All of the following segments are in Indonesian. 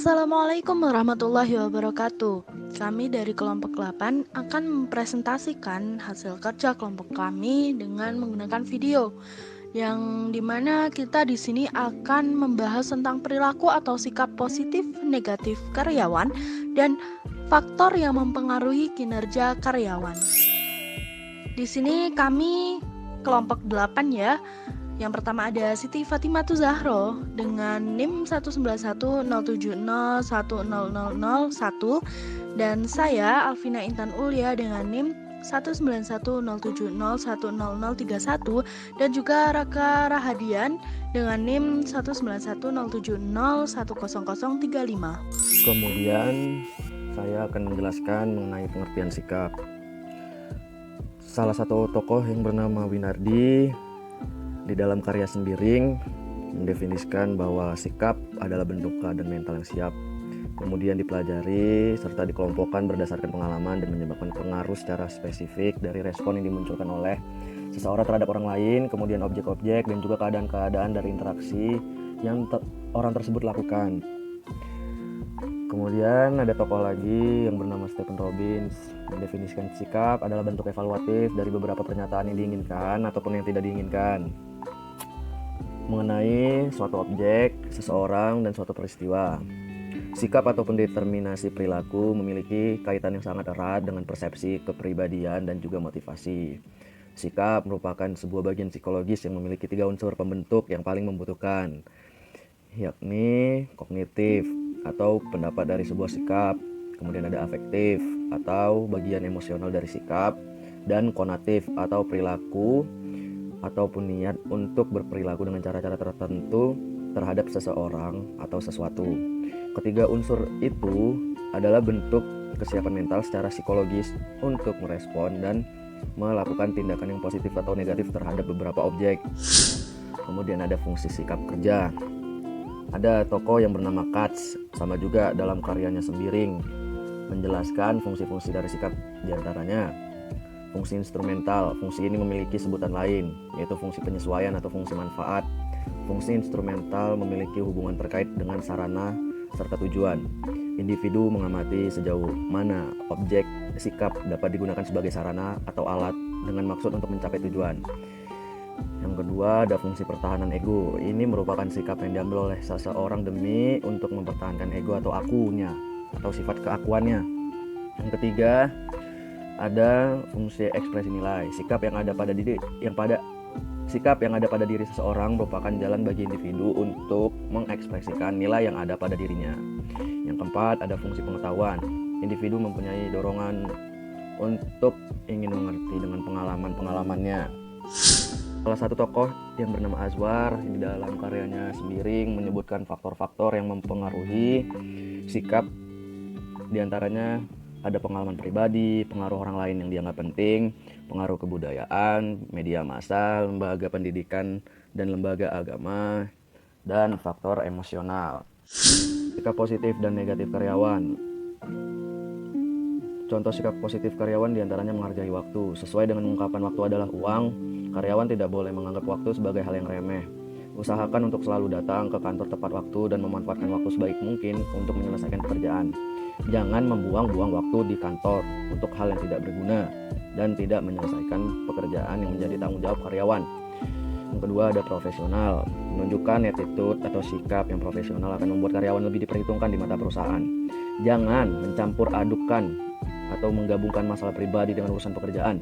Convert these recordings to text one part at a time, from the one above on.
Assalamualaikum warahmatullahi wabarakatuh. Kami dari kelompok 8 akan mempresentasikan hasil kerja kelompok kami dengan menggunakan video yang dimana kita di sini akan membahas tentang perilaku atau sikap positif negatif karyawan dan faktor yang mempengaruhi kinerja karyawan. Di sini kami kelompok 8 ya. Yang pertama ada Siti Fatimatu Zahro dengan NIM 19107010001 dan saya Alvina Intan Ulya dengan NIM 19107010031 dan juga Raka Rahadian dengan NIM 19107010035. Kemudian saya akan menjelaskan mengenai pengertian sikap. Salah satu tokoh yang bernama Winardi di dalam karya Sembiring mendefinisikan bahwa sikap adalah bentuk keadaan mental yang siap, kemudian dipelajari serta dikelompokkan berdasarkan pengalaman dan menyebabkan pengaruh secara spesifik dari respon yang dimunculkan oleh seseorang terhadap orang lain, kemudian objek-objek dan juga keadaan-keadaan dari interaksi yang orang tersebut lakukan. Kemudian ada tokoh lagi yang bernama Stephen Robbins mendefinisikan sikap adalah bentuk evaluatif dari beberapa pernyataan yang diinginkan ataupun yang tidak diinginkan mengenai suatu objek, seseorang, dan suatu peristiwa. Sikap ataupun determinasi perilaku memiliki kaitan yang sangat erat dengan persepsi, kepribadian, dan juga motivasi. Sikap merupakan sebuah bagian psikologis yang memiliki 3 unsur pembentuk yang paling membutuhkan, yakni kognitif atau pendapat dari sebuah sikap, kemudian ada afektif atau bagian emosional dari sikap, dan konatif atau perilaku ataupun niat untuk berperilaku dengan cara-cara tertentu terhadap seseorang atau sesuatu. Ketiga unsur itu adalah bentuk kesiapan mental secara psikologis untuk merespon dan melakukan tindakan yang positif atau negatif terhadap beberapa objek. Kemudian ada fungsi sikap kerja. Ada tokoh yang bernama Katz, sama juga dalam karyanya Sembiring, menjelaskan fungsi-fungsi dari sikap, diantaranya fungsi instrumental. Fungsi ini memiliki sebutan lain, yaitu fungsi penyesuaian atau fungsi manfaat. Fungsi instrumental memiliki hubungan terkait dengan sarana serta tujuan. Individu mengamati sejauh mana objek sikap dapat digunakan sebagai sarana atau alat dengan maksud untuk mencapai tujuan. Yang kedua ada fungsi pertahanan ego. Ini merupakan sikap yang diambil oleh seseorang demi untuk mempertahankan ego atau akunya atau sifat keakuannya. Yang ketiga ada fungsi ekspresi nilai. Sikap yang ada pada diri seseorang merupakan jalan bagi individu untuk mengekspresikan nilai yang ada pada dirinya. Yang keempat ada fungsi pengetahuan. Individu mempunyai dorongan untuk ingin mengerti dengan pengalaman-pengalamannya. Salah satu tokoh yang bernama Azwar di dalam karyanya Sembiring menyebutkan faktor-faktor yang mempengaruhi sikap, diantaranya ada pengalaman pribadi, pengaruh orang lain yang dianggap penting, pengaruh kebudayaan, media massa, lembaga pendidikan, dan lembaga agama, dan faktor emosional. Sikap positif dan negatif karyawan. Contoh sikap positif karyawan diantaranya menghargai waktu. Sesuai dengan ungkapan waktu adalah uang, karyawan tidak boleh menganggap waktu sebagai hal yang remeh. Usahakan untuk selalu datang ke kantor tepat waktu dan memanfaatkan waktu sebaik mungkin untuk menyelesaikan pekerjaan. Jangan membuang-buang waktu di kantor untuk hal yang tidak berguna dan tidak menyelesaikan pekerjaan yang menjadi tanggung jawab karyawan. Yang kedua ada profesional. Menunjukkan attitude atau sikap yang profesional akan membuat karyawan lebih diperhitungkan di mata perusahaan. Jangan mencampur adukan atau menggabungkan masalah pribadi dengan urusan pekerjaan.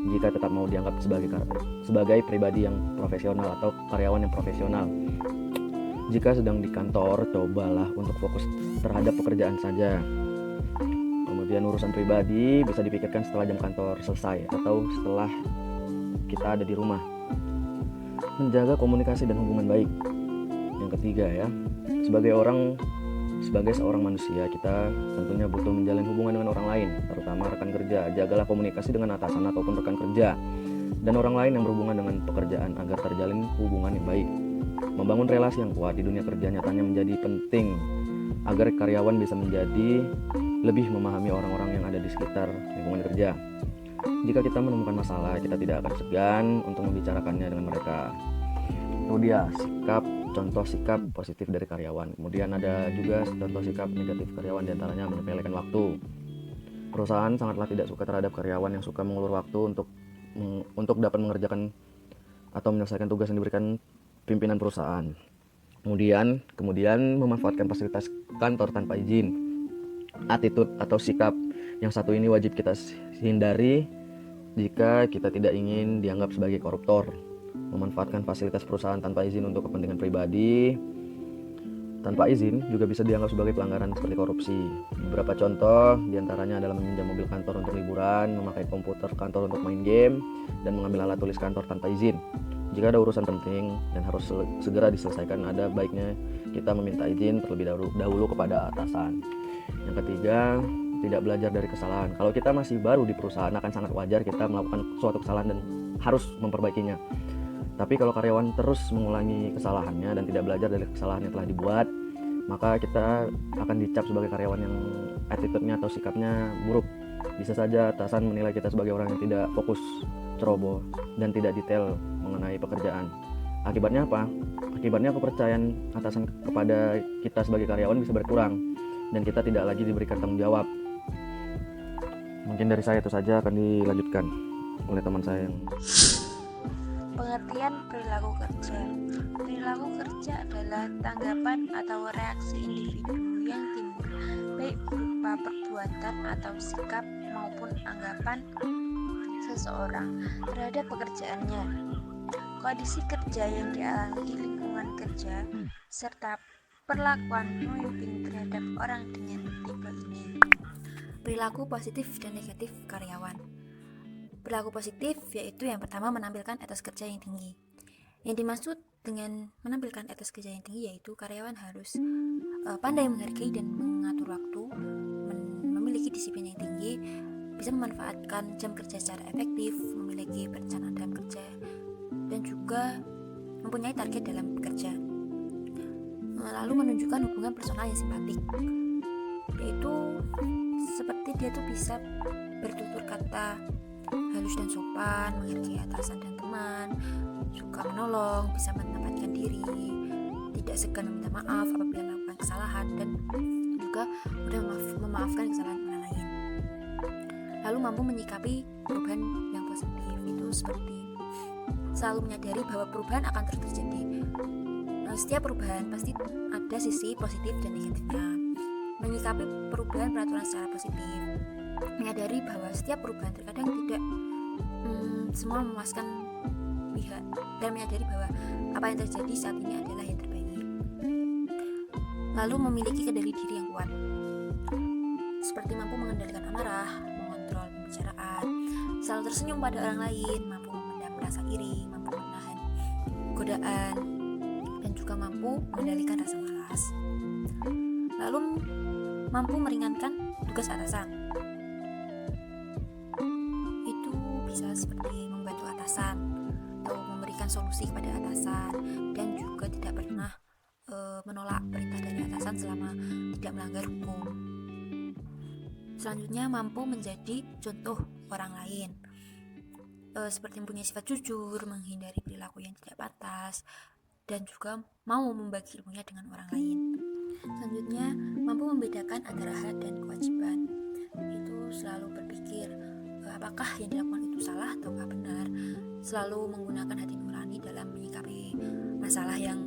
Jika tetap mau dianggap sebagai pribadi yang profesional atau karyawan yang profesional. Jika sedang di kantor, cobalah untuk fokus terhadap pekerjaan saja. Kemudian urusan pribadi bisa dipikirkan setelah jam kantor selesai atau setelah kita ada di rumah. Menjaga komunikasi dan hubungan baik. Yang ketiga ya, sebagai seorang manusia, kita tentunya butuh menjalin hubungan dengan orang lain, terutama rekan kerja. Jagalah komunikasi dengan atasan ataupun rekan kerja dan orang lain yang berhubungan dengan pekerjaan agar terjalin hubungan yang baik. Membangun relasi yang kuat di dunia kerja nyatanya menjadi penting agar karyawan bisa menjadi lebih memahami orang-orang yang ada di sekitar lingkungan kerja. Jika kita menemukan masalah, kita tidak akan segan untuk membicarakannya dengan mereka. Itu dia sikap contoh sikap positif dari karyawan. Kemudian ada juga contoh sikap negatif karyawan, diantaranya menyepelekan waktu. Perusahaan sangatlah tidak suka terhadap karyawan yang suka mengulur waktu untuk dapat mengerjakan atau menyelesaikan tugas yang diberikan pimpinan perusahaan. Kemudian memanfaatkan fasilitas kantor tanpa izin. Attitude atau sikap yang satu ini wajib kita hindari jika kita tidak ingin dianggap sebagai koruptor. Memanfaatkan fasilitas perusahaan tanpa izin untuk kepentingan pribadi tanpa izin juga bisa dianggap sebagai pelanggaran seperti korupsi. Beberapa contoh diantaranya adalah meminjam mobil kantor untuk liburan, memakai komputer kantor untuk main game, dan mengambil alat tulis kantor tanpa izin. Jika ada urusan penting dan harus segera diselesaikan, ada baiknya kita meminta izin terlebih dahulu kepada atasan. Yang ketiga, tidak belajar dari kesalahan. Kalau kita masih baru di perusahaan, akan sangat wajar kita melakukan suatu kesalahan dan harus memperbaikinya. Tapi kalau karyawan terus mengulangi kesalahannya dan tidak belajar dari kesalahan yang telah dibuat, maka kita akan dicap sebagai karyawan yang attitude-nya atau sikapnya buruk. Bisa saja atasan menilai kita sebagai orang yang tidak fokus, ceroboh, dan tidak detail mengenai pekerjaan. Akibatnya apa? Akibatnya kepercayaan atasan kepada kita sebagai karyawan bisa berkurang dan kita tidak lagi diberikan tanggung jawab. Mungkin dari saya itu saja, akan dilanjutkan oleh teman saya yang Pengertian perilaku kerja. Perilaku kerja adalah tanggapan atau reaksi individu yang timbul baik berupa perbuatan atau sikap maupun anggapan seseorang terhadap pekerjaannya, kondisi kerja yang dialami di lingkungan kerja, serta perlakuan pemimpin terhadap orang dengan tipe ini. Perilaku positif dan negatif karyawan. Perilaku positif yaitu yang pertama menampilkan etos kerja yang tinggi. Yang dimaksud dengan menampilkan etos kerja yang tinggi yaitu karyawan harus pandai menghargai dan mengatur waktu, memiliki disiplin yang tinggi, bisa memanfaatkan jam kerja secara efektif, memiliki perencanaan dalam kerja, dan juga mempunyai target dalam bekerja. Lalu menunjukkan hubungan personal yang simpatik, yaitu seperti dia tuh bisa bertutur kata halus dan sopan, menghargai atasan dan teman, suka menolong, bisa menempatkan diri, tidak segan meminta maaf apabila melakukan kesalahan, dan juga mudah memaafkan kesalahan orang lain. Lalu mampu menyikapi perubahan yang positif, itu seperti selalu menyadari bahwa perubahan akan terus terjadi. Setiap perubahan pasti ada sisi positif dan negatifnya. Menyikapi perubahan peraturan secara positif, menyadari bahwa setiap perubahan terkadang tidak semua memuaskan pihak, dan menyadari bahwa apa yang terjadi saat ini adalah yang terbaik. Lalu memiliki kendali diri yang kuat, seperti mampu mengendalikan amarah, mengontrol pembicaraan, selalu tersenyum pada orang lain, mampu memendam rasa iri, mampu menahan godaan, dan juga mampu mengendalikan rasa malas. Lalu mampu meringankan tugas atasan, itu bisa seperti membantu atasan atau memberikan solusi kepada atasan, dan juga tidak pernah menolak perintah dari atasan selama tidak melanggar hukum. Selanjutnya mampu menjadi contoh orang lain, seperti mempunyai sifat jujur, menghindari perilaku yang tidak pantas, dan juga mau membagi ilmunya dengan orang lain. Selanjutnya mampu membedakan antara hak dan kewajiban, itu selalu berpikir apakah yang dilakukan itu salah ataukah benar, selalu menggunakan hati nurani dalam menyikapi masalah yang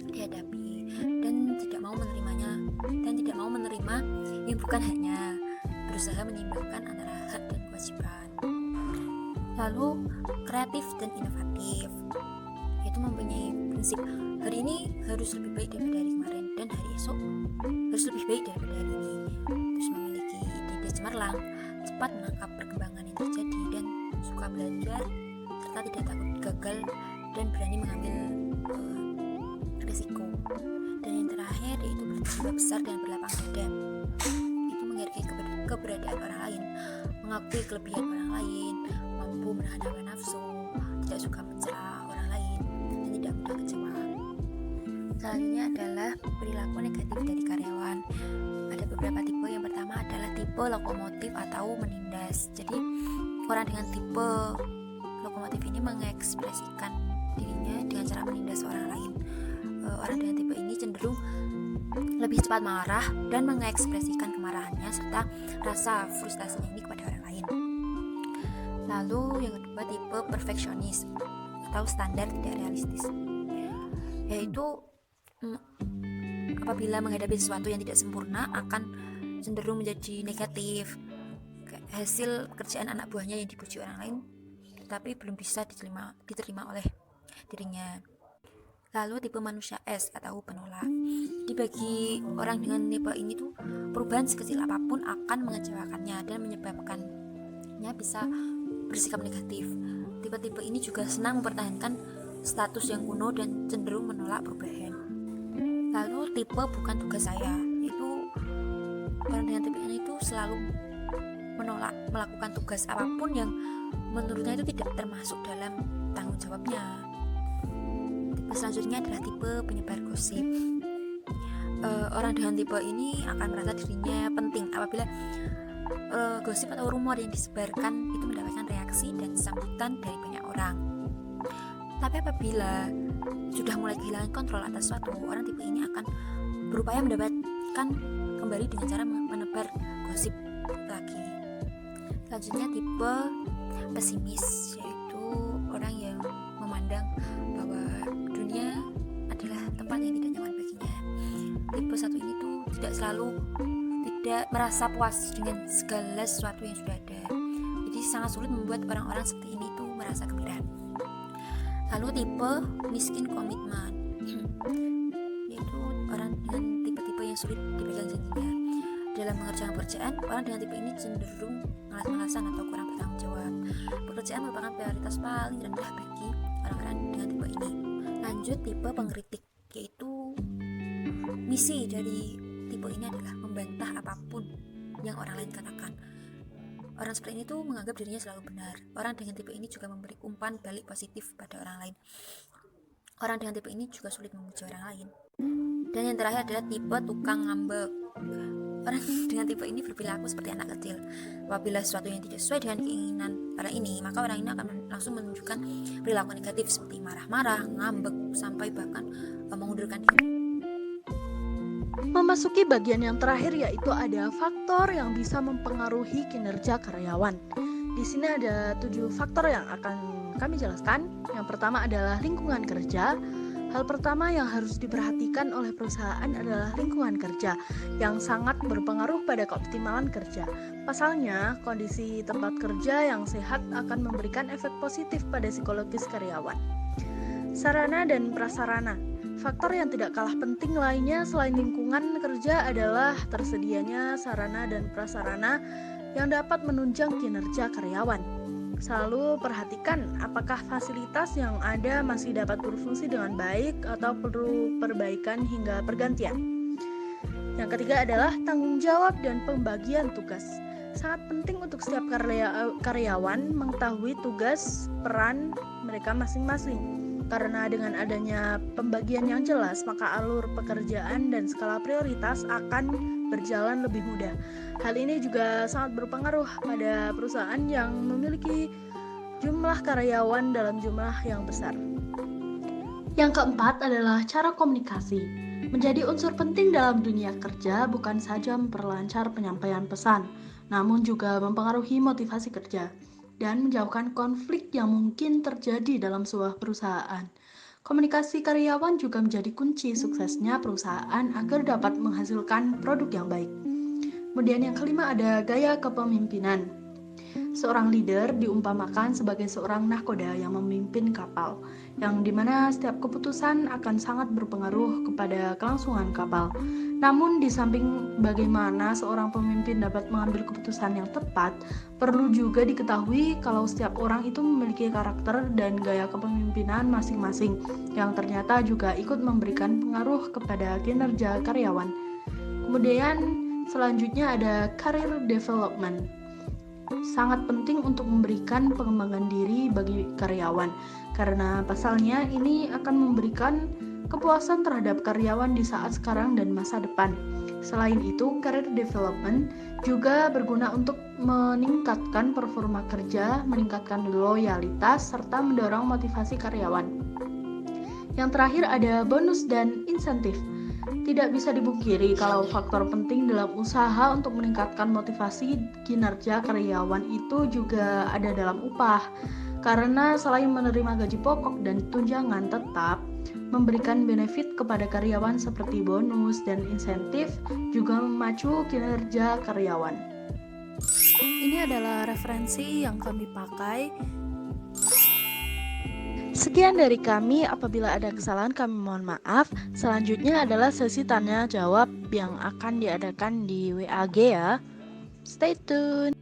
dihadapi, dan tidak mau menerima yang bukan haknya, berusaha menyeimbangkan antara hak dan kewajiban. Lalu kreatif dan inovatif, yaitu mempunyai prinsip hari ini harus lebih baik daripada hari kemarin, dan hari esok harus lebih baik daripada hari ini. Terus memiliki ide cemerlang, cepat menangkap perkembangan yang terjadi, dan suka belajar, serta tidak takut gagal dan berani mengambil risiko. Dan yang terakhir yaitu berjiwa besar dan berlapang dada, itu menghargai keberadaan orang lain, mengakui kelebihan orang lain, mampu menahan hawa nafsu, tidak suka mencela orang lain, dan tidak mudah kecewa. Selanjutnya adalah perilaku negatif dari karyawan. Ada beberapa tipe. Yang pertama adalah tipe lokomotif atau menindas. Jadi orang dengan tipe lokomotif ini mengekspresikan dirinya dengan cara menindas orang lain. orang dengan tipe ini cenderung lebih cepat marah dan mengekspresikan kemarahannya serta rasa frustasinya ini kepada orang lain. Lalu yang kedua, tipe perfeksionis atau standar tidak realistis, yaitu apabila menghadapi sesuatu yang tidak sempurna akan cenderung menjadi negatif. Hasil pekerjaan anak buahnya yang dipuji orang lain tetapi belum bisa diterima oleh dirinya. Lalu tipe manusia es atau penolak. Bagi orang dengan tipe ini tuh perubahan sekecil apapun akan mengecewakannya dan menyebabkannya bisa bersikap negatif. Tipe-tipe ini juga senang mempertahankan status yang kuno dan cenderung menolak perubahan. Lalu tipe bukan tugas saya, yaitu orang dengan tipe ini itu selalu menolak melakukan tugas apapun yang menurutnya itu tidak termasuk dalam tanggung jawabnya. Tipe selanjutnya adalah tipe penyebar gosip. Orang dengan tipe ini akan merasa dirinya penting apabila gosip atau rumor yang disebarkan itu mendapatkan reaksi dan sambutan dari banyak orang. Tapi apabila sudah mulai kehilangan kontrol atas suatu, orang tipe ini akan berupaya mendapatkan kembali dengan cara menebar gosip lagi. Selanjutnya tipe pesimis, yaitu orang yang memandang bahwa dunia adalah tempat yang tidak nyaman baginya. Tipe satu ini tuh tidak merasa puas dengan segala sesuatu yang sudah ada. Jadi sangat sulit membuat orang-orang seperti ini tuh merasa gembira. Lalu tipe miskin komitmen, yaitu orang dengan tipe-tipe yang sulit dipegang janjinya. Dalam mengerjakan pekerjaan, orang dengan tipe ini cenderung malas-malasan atau kurang bertanggung jawab. Pekerjaan merupakan prioritas paling rendah bagi orang-orang dengan tipe ini. Lanjut tipe pengkritik, yaitu misi dari tipe ini adalah membantah apapun yang orang lain katakan. Orang seperti ini tuh menganggap dirinya selalu benar. Orang dengan tipe ini juga memberi umpan balik positif pada orang lain. Orang dengan tipe ini juga sulit memuji orang lain. Dan yang terakhir adalah tipe tukang ngambek. Orang dengan tipe ini berperilaku seperti anak kecil. Apabila sesuatu yang tidak sesuai dengan keinginan orang ini, maka orang ini akan langsung menunjukkan perilaku negatif seperti marah-marah, ngambek, sampai bahkan mengundurkan diri. Memasuki bagian yang terakhir, yaitu ada faktor yang bisa mempengaruhi kinerja karyawan. Di sini ada 7 faktor yang akan kami jelaskan. Yang pertama adalah lingkungan kerja. Hal pertama yang harus diperhatikan oleh perusahaan adalah lingkungan kerja yang sangat berpengaruh pada keoptimalan kerja. Pasalnya, kondisi tempat kerja yang sehat akan memberikan efek positif pada psikologis karyawan. Sarana dan prasarana. Faktor yang tidak kalah penting lainnya selain lingkungan kerja adalah tersedianya sarana dan prasarana yang dapat menunjang kinerja karyawan. Selalu perhatikan apakah fasilitas yang ada masih dapat berfungsi dengan baik atau perlu perbaikan hingga pergantian. Yang ketiga adalah tanggung jawab dan pembagian tugas. Sangat penting untuk setiap karyawan mengetahui tugas, peran mereka masing-masing. Karena dengan adanya pembagian yang jelas, maka alur pekerjaan dan skala prioritas akan berjalan lebih mudah. Hal ini juga sangat berpengaruh pada perusahaan yang memiliki jumlah karyawan dalam jumlah yang besar. Yang keempat adalah cara komunikasi. Menjadi unsur penting dalam dunia kerja bukan saja memperlancar penyampaian pesan, namun juga mempengaruhi motivasi kerja dan menjauhkan konflik yang mungkin terjadi dalam sebuah perusahaan. Komunikasi karyawan juga menjadi kunci suksesnya perusahaan agar dapat menghasilkan produk yang baik. Kemudian yang kelima ada gaya kepemimpinan. Seorang leader diumpamakan sebagai seorang nahkoda yang memimpin kapal, yang dimana setiap keputusan akan sangat berpengaruh kepada kelangsungan kapal. Namun di samping bagaimana seorang pemimpin dapat mengambil keputusan yang tepat, perlu juga diketahui kalau setiap orang itu memiliki karakter dan gaya kepemimpinan masing-masing yang ternyata juga ikut memberikan pengaruh kepada kinerja karyawan. Kemudian selanjutnya ada career development. Sangat penting untuk memberikan pengembangan diri bagi karyawan, karena pasalnya ini akan memberikan kepuasan terhadap karyawan di saat sekarang dan masa depan. Selain itu, career development juga berguna untuk meningkatkan performa kerja, meningkatkan loyalitas, serta mendorong motivasi karyawan. Yang terakhir ada bonus dan insentif. Tidak bisa dipungkiri kalau faktor penting dalam usaha untuk meningkatkan motivasi kinerja karyawan itu juga ada dalam upah. Karena selain menerima gaji pokok dan tunjangan tetap, memberikan benefit kepada karyawan seperti bonus dan insentif juga memacu kinerja karyawan. Ini adalah referensi yang kami pakai. Sekian dari kami, apabila ada kesalahan kami mohon maaf. Selanjutnya adalah sesi tanya jawab yang akan diadakan di WAG ya. Stay tune.